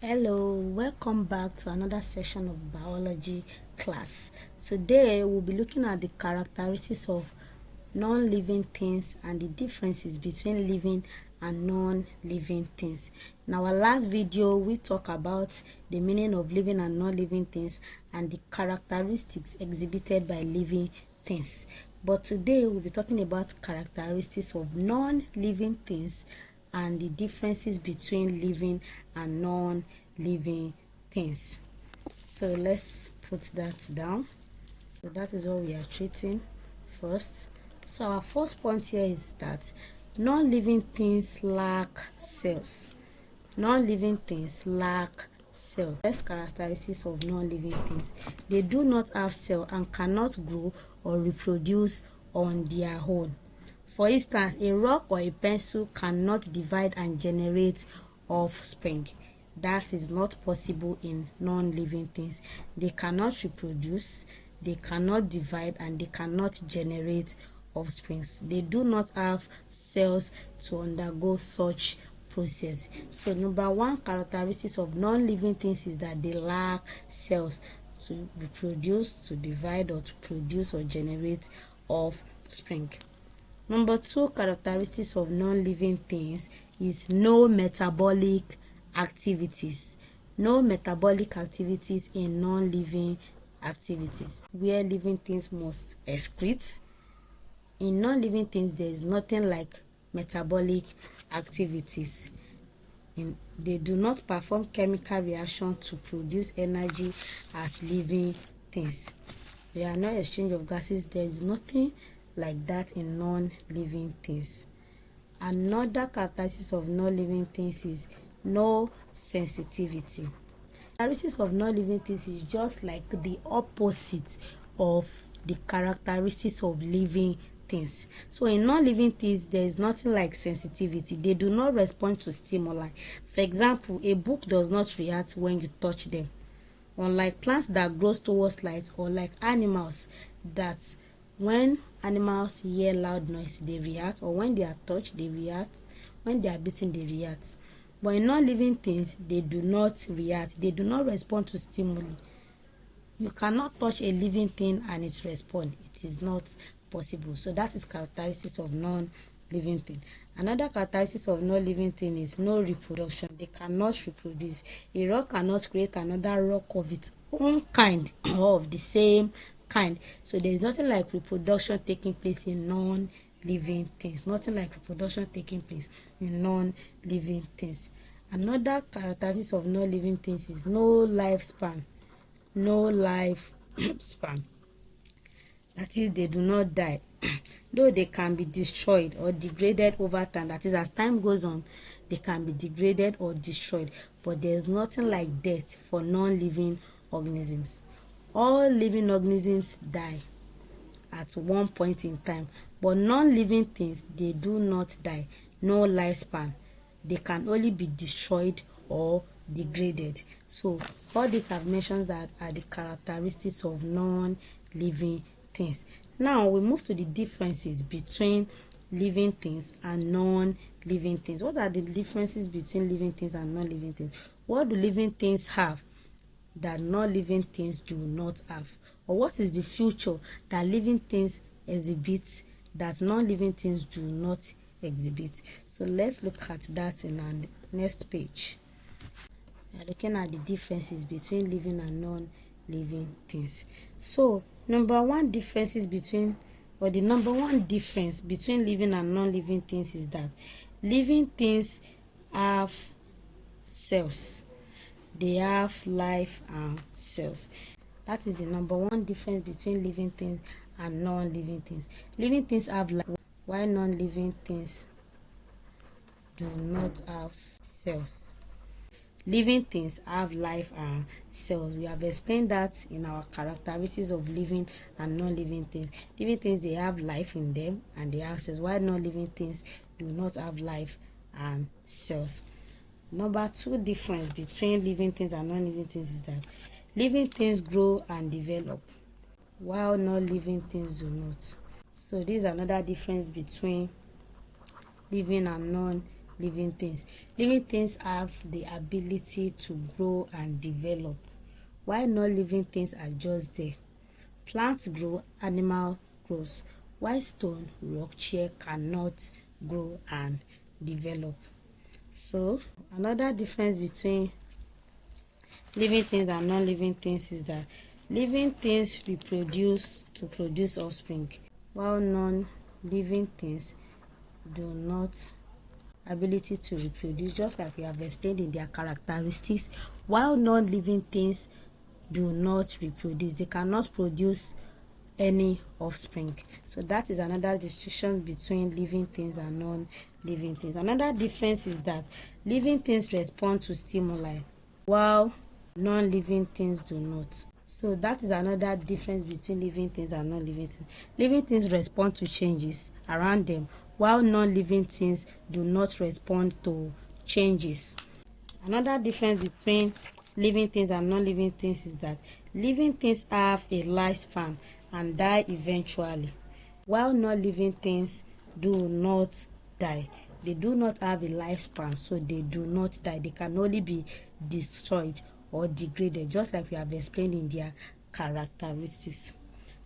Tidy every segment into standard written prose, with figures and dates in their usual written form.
Hello, welcome back to another session of biology class. Today we'll be looking at the characteristics of non-living things and the differences between living and non-living things. In our last video, we talked about the meaning of living and non-living things and the characteristics exhibited by living things. But today we'll be talking about characteristics of non-living things and the differences between living and non-living things. So let's put that down. So that is what we are treating first. So our first point here is that non-living things lack cells. Non-living things lack cells. First characteristics of non-living things: they do not have cells and cannot grow or reproduce on their own. For instance, a rock or a pencil cannot divide and generate offspring. That is not possible in non-living things. They cannot reproduce, they cannot divide, and they cannot generate offsprings. They do not have cells to undergo such process. So number one characteristics of non-living things is that they lack cells to reproduce, to divide, or to produce or generate offspring. Number two characteristics of non-living things is no metabolic activities. No metabolic activities in non-living activities, where living things must excrete. In non-living things, there is nothing like metabolic activities. They do not perform chemical reaction to produce energy as living things. There are no exchange of gases. There is nothing like that in non-living things. Another characteristic of non-living things is no sensitivity. Characteristics of non-living things is just like the opposite of the characteristics of living things. So in non-living things, there is nothing like sensitivity. They do not respond to stimuli. For example, a book does not react when you touch them. Unlike plants that grow towards light, or like animals that when animals hear loud noise, they react, or when they are touched, they react. When they are bitten, they react. But in non-living things, they do not react. They do not respond to stimuli. You cannot touch a living thing and it respond. It is not possible. So that is characteristics of non-living thing. Another characteristic of non-living thing is no reproduction. They cannot reproduce. A rock cannot create another rock of its own kind or of the same kind. So there is nothing like reproduction taking place in non-living things. Nothing like reproduction taking place in non-living things. Another characteristic of non-living things is no lifespan. No lifespan. That is, they do not die. Though they can be destroyed or degraded over time. That is, as time goes on, they can be degraded or destroyed. But there is nothing like death for non-living organisms. All living organisms die at one point in time, but non-living things, they do not die. No lifespan. They can only be destroyed or degraded. So all these I've mentioned that are the characteristics of non-living things. Now we move to the differences between living things and non-living things. What are the differences between living things and non-living things? What do living things have that non-living things do not have? Or what is the future that living things exhibit that non-living things do not exhibit? So let's look at that in our next page. We are looking at the differences between living and non-living things. So number one difference between living and non-living things is that living things have cells. They have life and cells. That is the number one difference between living things and non-living things. Living things have life, while non-living things do not have cells. Living things have life and cells. We have explained that in our characteristics of living and non-living things. Living things, they have life in them and they have cells, while non-living things do not have life and cells. Number two difference between living things and non-living things is that living things grow and develop, while non-living things do not. So this is another difference between living and non living things. Living things have the ability to grow and develop, while non-living things are just there. Plants grow, animal grows, while stone, rock, chair cannot grow and develop. So another difference between living things and non-living things is that living things reproduce to produce offspring, while non-living things do not ability to reproduce, just like we have explained in their characteristics. While non-living things do not reproduce, they cannot produce any offspring. So that is another distinction between living things and non-living things. Another difference is that living things respond to stimuli, while non-living things do not. So that is another difference between living things and non-living things. Living things respond to changes around them, while non-living things do not respond to changes. Another difference between living things and non-living things is that living things have a lifespan and die eventually, while non-living things do not die. They do not have a lifespan, so they do not die. They can only be destroyed or degraded, just like we have explained in their characteristics.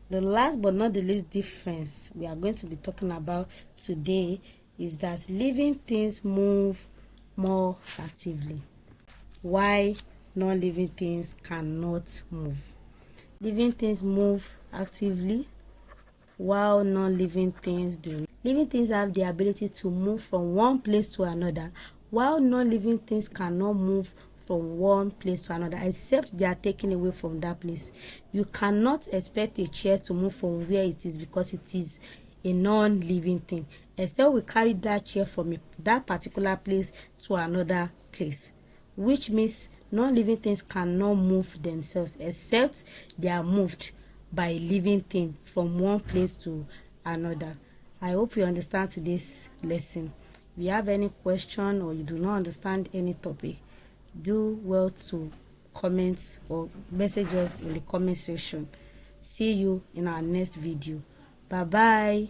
The last but not the least difference we are going to be talking about today is that living things move more actively, while non-living things cannot move. Living things move actively, while non-living things do. Living things have the ability to move from one place to another, while non-living things cannot move from one place to another except they are taken away from that place. You cannot expect a chair to move from where it is because it is a non-living thing, except we carry that chair from that particular place to another place, which means non-living things cannot move themselves except they are moved by a living thing from one place to another. I hope you understand today's lesson. If you have any question or you do not understand any topic, do well to comment or message us in the comment section. See you in our next video. Bye bye.